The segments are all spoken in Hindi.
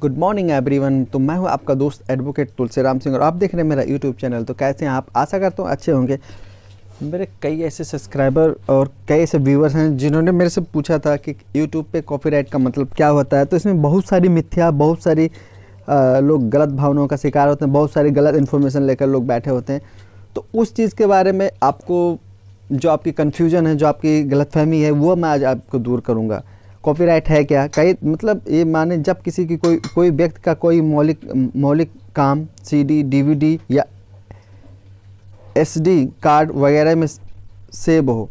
Good morning everyone. तो मैं हूं आपका दोस्त एडवोकेट तुलसीराम सिंह और आप देख रहे हैं मेरा यूट्यूब चैनल। तो कैसे हैं आप? आशा करता हूं अच्छे होंगे। मेरे कई ऐसे सब्सक्राइबर और कई ऐसे व्यूअर्स हैं जिन्होंने मेरे से पूछा था कि यूट्यूब पे कॉपीराइट का मतलब क्या होता है। तो इसमें बहुत सारी मिथ्या, बहुत सारी लोग गलत भावनाओं का शिकार होते हैं, बहुत सारी गलत इन्फॉर्मेशन लेकर लोग बैठे होते हैं। तो उस चीज़ के बारे में आपको जो आपकी कन्फ्यूजन है, जो आपकी गलतफहमी है, वो मैं आज आपको दूर करूँगा। कॉपीराइट है क्या? कई मतलब ये माने जब किसी की कोई व्यक्ति का कोई मौलिक काम सीडी, डीवीडी या एसडी कार्ड वगैरह में सेव हो,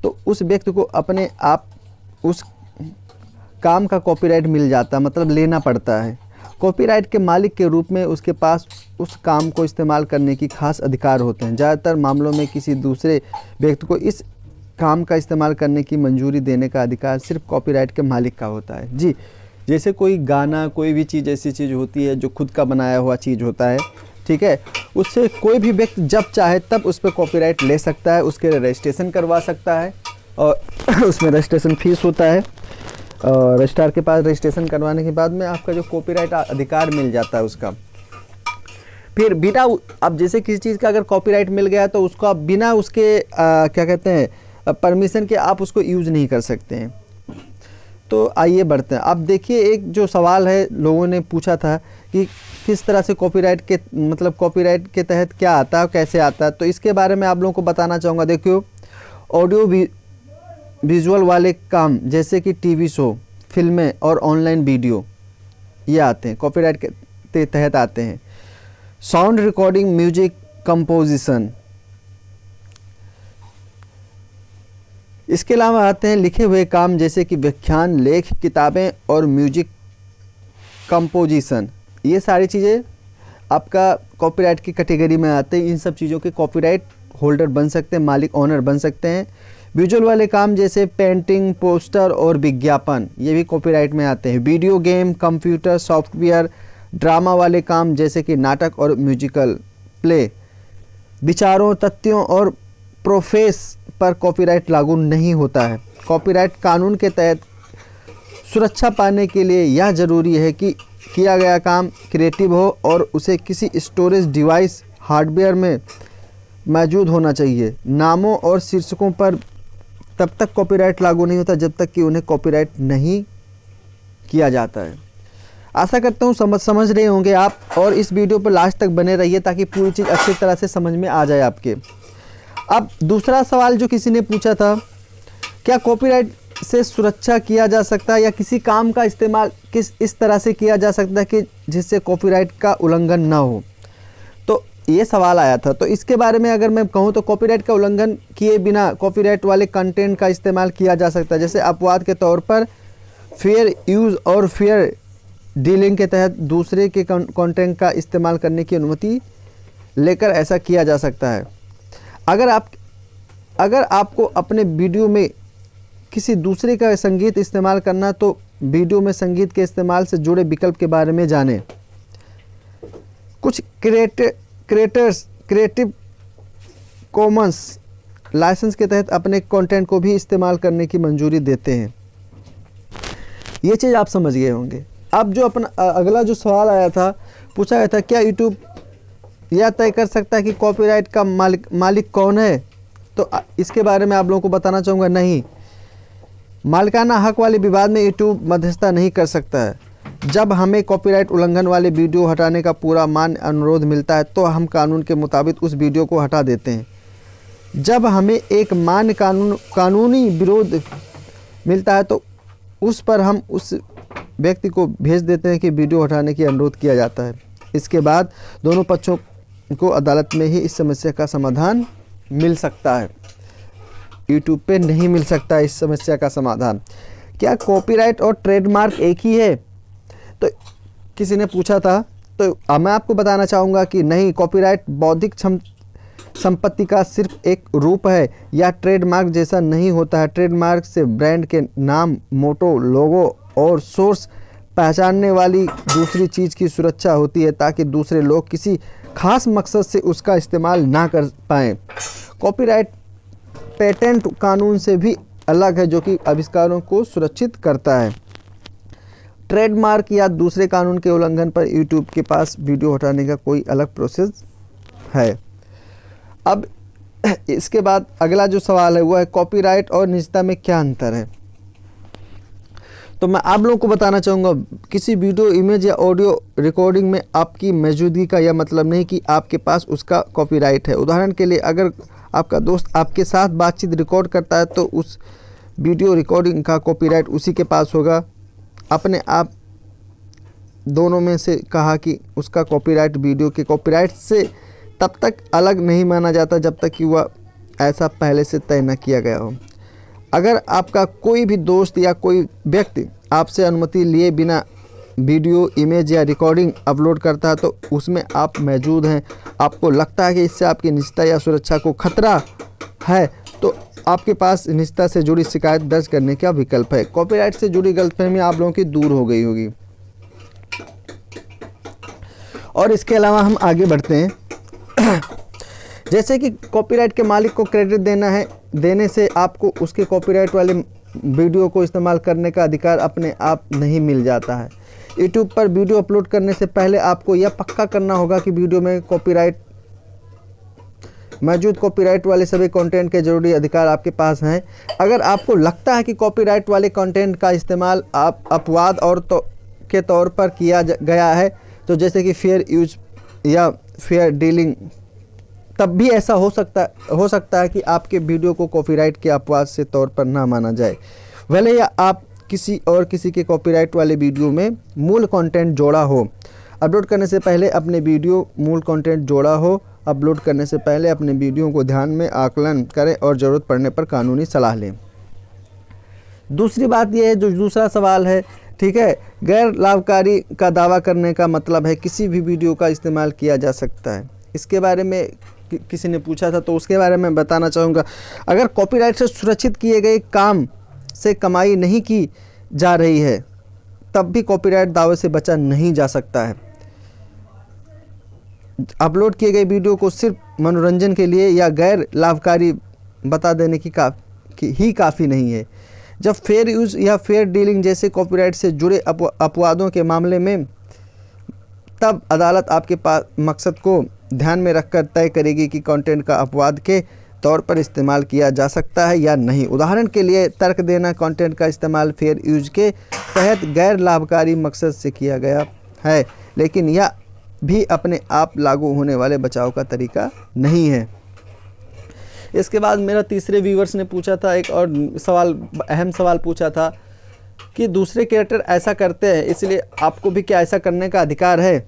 तो उस व्यक्ति को अपने आप उस काम का कॉपीराइट मिल जाता, मतलब लेना पड़ता है। कॉपीराइट के मालिक के रूप में उसके पास उस काम को इस्तेमाल करने की खास अधिकार होते हैं। ज़्यादातर मामलों में किसी दूसरे व्यक्ति को इस काम का इस्तेमाल करने की मंजूरी देने का अधिकार सिर्फ कॉपीराइट के मालिक का होता है। जी, जैसे कोई गाना, कोई भी चीज़ ऐसी चीज़ होती है जो खुद का बनाया हुआ चीज़ होता है, ठीक है, उससे कोई भी व्यक्ति जब चाहे तब उस पर कॉपीराइट ले सकता है, उसके रजिस्ट्रेशन करवा सकता है और उसमें रजिस्ट्रेशन फीस होता है। और रजिस्ट्रार के पास रजिस्ट्रेशन करवाने के बाद में आपका जो कॉपीराइट अधिकार मिल जाता है उसका। फिर बिना अब जैसे किसी चीज़ का अगर कॉपीराइट मिल गया तो उसको आप बिना उसके क्या कहते हैं परमिशन के आप उसको यूज़ नहीं कर सकते हैं। तो आइए बढ़ते हैं। अब देखिए, एक जो सवाल है लोगों ने पूछा था कि किस तरह से कॉपीराइट के मतलब कॉपीराइट के तहत क्या आता है, कैसे आता है। तो इसके बारे में आप लोगों को बताना चाहूँगा। देखियो, ऑडियो विजुअल वाले काम जैसे कि टीवी शो, फिल्में और ऑनलाइन वीडियो, ये आते हैं, कॉपीराइट के तहत आते हैं। साउंड रिकॉर्डिंग, म्यूजिक कंपोजिशन, इसके अलावा आते हैं लिखे हुए काम जैसे कि व्याख्यान, लेख, किताबें और म्यूजिक कंपोजिशन। ये सारी चीज़ें आपका कॉपीराइट की कैटेगरी में आते हैं। इन सब चीज़ों के कॉपीराइट होल्डर बन सकते हैं, मालिक, ऑनर बन सकते हैं। विजुअल वाले काम जैसे पेंटिंग, पोस्टर और विज्ञापन, ये भी कॉपीराइट में आते हैं। Video game, computer software, drama वाले काम जैसे कि नाटक और म्यूजिकल प्ले, विचारों, तथ्यों और प्रोफेस पर कॉपीराइट लागू नहीं होता है। कॉपीराइट कानून के तहत सुरक्षा पाने के लिए यह ज़रूरी है कि किया गया काम क्रिएटिव हो और उसे किसी स्टोरेज डिवाइस, हार्डवेयर में मौजूद होना चाहिए। नामों और शीर्षकों पर तब तक कॉपीराइट लागू नहीं होता जब तक कि उन्हें कॉपीराइट नहीं किया जाता है। आशा करता हूँ समझ रहे होंगे आप, और इस वीडियो पर लास्ट तक बने रहिए ताकि पूरी चीज़ अच्छी तरह से समझ में आ जाए आपके। अब दूसरा सवाल जो किसी ने पूछा था, क्या कॉपीराइट से सुरक्षा किया जा सकता है या किसी काम का इस्तेमाल किस इस तरह से किया जा सकता है कि जिससे कॉपीराइट का उल्लंघन ना हो। तो ये सवाल आया था। तो इसके बारे में अगर मैं कहूँ तो कॉपीराइट का उल्लंघन किए बिना कॉपीराइट वाले कंटेंट का इस्तेमाल किया जा सकता है। जैसे अपवाद के तौर पर फेयर यूज़ और फेयर डीलिंग के तहत दूसरे के कंटेंट का इस्तेमाल करने की अनुमति लेकर ऐसा किया जा सकता है। अगर आपको अपने वीडियो में किसी दूसरे का संगीत इस्तेमाल करना, तो वीडियो में संगीत के इस्तेमाल से जुड़े विकल्प के बारे में जानें। कुछ क्रिएटर्स क्रिएटिव कॉमन्स लाइसेंस के तहत अपने कंटेंट को भी इस्तेमाल करने की मंजूरी देते हैं। ये चीज़ आप समझ गए होंगे। अब जो अपना अगला जो सवाल आया था, पूछा गया था, क्या यूट्यूब यह तय कर सकता है कि कॉपीराइट का मालिक कौन है? तो इसके बारे में आप लोगों को बताना चाहूँगा, नहीं, मालिकाना हक वाले विवाद में यूट्यूब मध्यस्थता नहीं कर सकता है। जब हमें कॉपीराइट उल्लंघन वाले वीडियो हटाने का पूरा मान्य अनुरोध मिलता है तो हम कानून के मुताबिक उस वीडियो को हटा देते हैं। जब हमें एक मान्य कानूनी विरोध मिलता है तो उस पर हम उस व्यक्ति को भेज देते हैं कि वीडियो हटाने की अनुरोध किया जाता है। इसके बाद दोनों पक्षों को अदालत में ही इस समस्या का समाधान मिल सकता है। यूट्यूब पे नहीं मिल सकता इस समस्या का समाधान। क्या कॉपीराइट और ट्रेडमार्क एक ही है? तो किसी ने पूछा था, तो मैं आपको बताना चाहूँगा कि नहीं, कॉपीराइट बौद्धिक संपत्ति का सिर्फ एक रूप है या ट्रेडमार्क जैसा नहीं होता है। ट्रेडमार्क से ब्रांड के नाम, मोटो, लोगो और सोर्स पहचानने वाली दूसरी चीज़ की सुरक्षा होती है ताकि दूसरे लोग किसी खास मकसद से उसका इस्तेमाल ना कर पाएँ। कॉपीराइट पेटेंट कानून से भी अलग है जो कि आविष्कारों को सुरक्षित करता है। ट्रेडमार्क या दूसरे कानून के उल्लंघन पर यूट्यूब के पास वीडियो हटाने का कोई अलग प्रोसेस है। अब इसके बाद अगला जो सवाल है वो है कॉपीराइट और निजता में क्या अंतर है। तो मैं आप लोगों को बताना चाहूँगा, किसी वीडियो, इमेज या ऑडियो रिकॉर्डिंग में आपकी मौजूदगी का यह मतलब नहीं कि आपके पास उसका कॉपीराइट है। उदाहरण के लिए, अगर आपका दोस्त आपके साथ बातचीत रिकॉर्ड करता है तो उस वीडियो रिकॉर्डिंग का कॉपीराइट उसी के पास होगा। अपने आप दोनों में से कहा कि उसका कॉपीराइट वीडियो के कॉपीराइट से तब तक अलग नहीं माना जाता जब तक कि वह ऐसा पहले से तय न किया गया हो। अगर आपका कोई भी दोस्त या कोई व्यक्ति आपसे अनुमति लिए बिना वीडियो, इमेज या रिकॉर्डिंग अपलोड करता है तो उसमें आप मौजूद हैं, आपको लगता है कि इससे आपकी निजता या सुरक्षा को खतरा है, तो आपके पास निजता से जुड़ी शिकायत दर्ज करने का विकल्प है। कॉपीराइट से जुड़ी गलतफहमी आप लोगों की दूर हो गई होगी। और इसके अलावा हम आगे बढ़ते हैं। जैसे कि कॉपीराइट के मालिक को क्रेडिट देने से आपको उसके कॉपीराइट वाले वीडियो को इस्तेमाल करने का अधिकार अपने आप नहीं मिल जाता है। यूट्यूब पर वीडियो अपलोड करने से पहले आपको यह पक्का करना होगा कि वीडियो में मौजूद कॉपीराइट वाले सभी कंटेंट के जरूरी अधिकार आपके पास हैं। अगर आपको लगता है कि कॉपीराइट वाले कंटेंट का इस्तेमाल अपवाद के तौर पर किया गया है, तो जैसे कि फेयर यूज या फेयर डीलिंग, तब भी ऐसा हो सकता है कि आपके वीडियो को कॉपीराइट के अपवाद से तौर पर ना माना जाए, भले या आप किसी के कॉपीराइट वाले वीडियो में मूल कंटेंट जोड़ा हो। अपलोड करने से पहले अपने वीडियो को ध्यान में आकलन करें और ज़रूरत पड़ने पर कानूनी सलाह लें। दूसरी बात यह है, जो दूसरा सवाल है, ठीक है, गैर लाभकारी का दावा करने का मतलब है किसी भी वीडियो का इस्तेमाल किया जा सकता है। इसके बारे में किसी ने पूछा था तो उसके बारे में बताना चाहूँगा। अगर कॉपीराइट से सुरक्षित किए गए काम से कमाई नहीं की जा रही है तब भी कॉपीराइट दावे से बचा नहीं जा सकता है। अपलोड किए गए वीडियो को सिर्फ मनोरंजन के लिए या गैर लाभकारी बता देने ही काफ़ी नहीं है। जब फेयर यूज या फेयर डीलिंग जैसे कॉपीराइट से जुड़े अपवादों के मामले में, तब अदालत आपके पास मकसद को ध्यान में रखकर तय करेगी कि कंटेंट का अपवाद के तौर पर इस्तेमाल किया जा सकता है या नहीं। उदाहरण के लिए, तर्क देना कंटेंट का इस्तेमाल फेयर यूज के तहत गैर लाभकारी मकसद से किया गया है, लेकिन यह भी अपने आप लागू होने वाले बचाव का तरीका नहीं है। इसके बाद मेरा तीसरे व्यूवर्स ने पूछा था एक और अहम सवाल पूछा था कि दूसरे क्रिएटर ऐसा करते हैं इसलिए आपको भी क्या ऐसा करने का अधिकार है।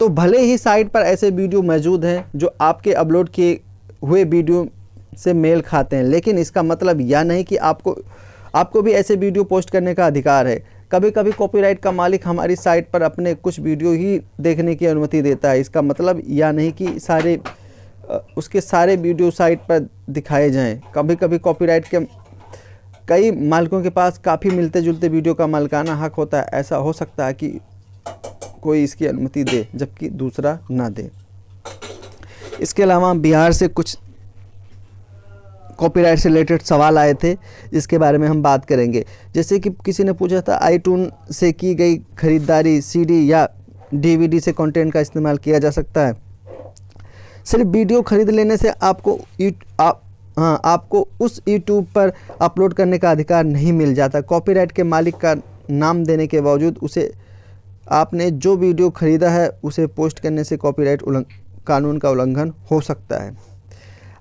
तो भले ही साइट पर ऐसे वीडियो मौजूद हैं जो आपके अपलोड किए हुए वीडियो से मेल खाते हैं, लेकिन इसका मतलब यह नहीं कि आपको भी ऐसे वीडियो पोस्ट करने का अधिकार है। कभी कभी कॉपीराइट का मालिक हमारी साइट पर अपने कुछ वीडियो ही देखने की अनुमति देता है। इसका मतलब यह नहीं कि उसके सारे वीडियो साइट पर दिखाए जाएं। कभी कभी कॉपीराइट के कई मालिकों के पास काफ़ी मिलते जुलते वीडियो का मालिकाना हक होता है। ऐसा हो सकता है कि कोई इसकी अनुमति दे जबकि दूसरा ना दे। इसके अलावा बिहार से कुछ कॉपीराइट से रिलेटेड सवाल आए थे जिसके बारे में हम बात करेंगे। जैसे कि किसी ने पूछा था, आईट्यून से की गई खरीदारी सीडी या डीवीडी से कंटेंट का इस्तेमाल किया जा सकता है। सिर्फ वीडियो खरीद लेने से आपको उस यूट्यूब पर अपलोड करने का अधिकार नहीं मिल जाता। कॉपीराइट के मालिक का नाम देने के बावजूद आपने जो वीडियो खरीदा है उसे पोस्ट करने से कॉपीराइट कानून का उल्लंघन हो सकता है।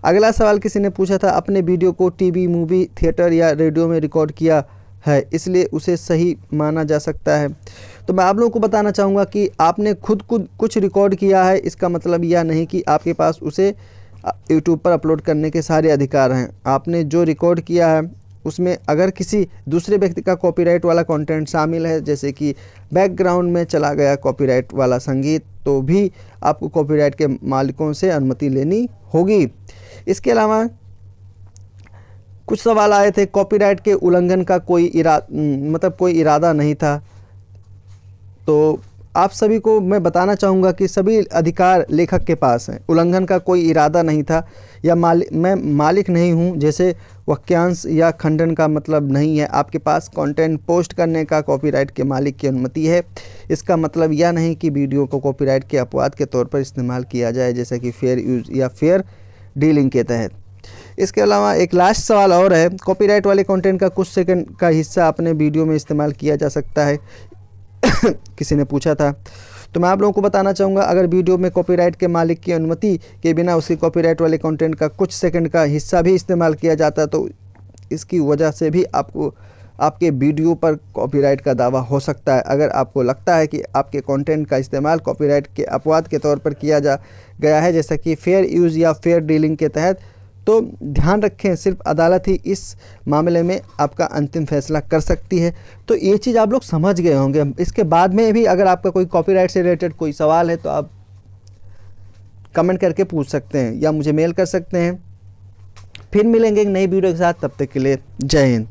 अगला सवाल किसी ने पूछा था, अपने वीडियो को टीवी, मूवी, थिएटर या रेडियो में रिकॉर्ड किया है इसलिए उसे सही माना जा सकता है। तो मैं आप लोगों को बताना चाहूँगा कि आपने खुद कुछ रिकॉर्ड किया है, इसका मतलब यह नहीं कि आपके पास उसे यूट्यूब पर अपलोड करने के सारे अधिकार हैं। आपने जो रिकॉर्ड किया है उसमें अगर किसी दूसरे व्यक्ति का कॉपीराइट वाला कंटेंट शामिल है, जैसे कि बैकग्राउंड में चला गया कॉपीराइट वाला संगीत, तो भी आपको कॉपीराइट के मालिकों से अनुमति लेनी होगी। इसके अलावा कुछ सवाल आए थे, कॉपीराइट के उल्लंघन का कोई इरादा नहीं था। तो आप सभी को मैं बताना चाहूँगा कि सभी अधिकार लेखक के पास हैं। उल्लंघन का कोई इरादा नहीं था या मैं मालिक नहीं हूँ, जैसे वाक्यांश या खंडन का मतलब नहीं है। आपके पास कंटेंट पोस्ट करने का कॉपीराइट के मालिक की अनुमति है। इसका मतलब यह नहीं कि वीडियो को कॉपीराइट के अपवाद के तौर पर इस्तेमाल किया जाए, जैसे कि फेयर यूज़ या फेयर डीलिंग के तहत। इसके अलावा एक लास्ट सवाल और है, कॉपीराइट वाले कंटेंट का कुछ सेकंड का हिस्सा अपने वीडियो में इस्तेमाल किया जा सकता है किसी ने पूछा था। तो मैं आप लोगों को बताना चाहूँगा, अगर वीडियो में कॉपीराइट के मालिक की अनुमति के बिना उसके कॉपीराइट वाले कंटेंट का कुछ सेकंड का हिस्सा भी इस्तेमाल किया जाता है तो इसकी वजह से भी आपको आपके वीडियो पर कॉपीराइट का दावा हो सकता है। अगर आपको लगता है कि आपके कंटेंट का इस्तेमाल कॉपीराइट के अपवाद के तौर पर किया जा गया है, जैसा कि फेयर यूज़ या फेयर डीलिंग के तहत, तो ध्यान रखें सिर्फ अदालत ही इस मामले में आपका अंतिम फैसला कर सकती है। तो ये चीज़ आप लोग समझ गए होंगे। इसके बाद में भी अगर आपका कोई कॉपीराइट से रिलेटेड कोई सवाल है तो आप कमेंट करके पूछ सकते हैं या मुझे मेल कर सकते हैं। फिर मिलेंगे एक नई वीडियो के साथ, तब तक के लिए जय हिंद।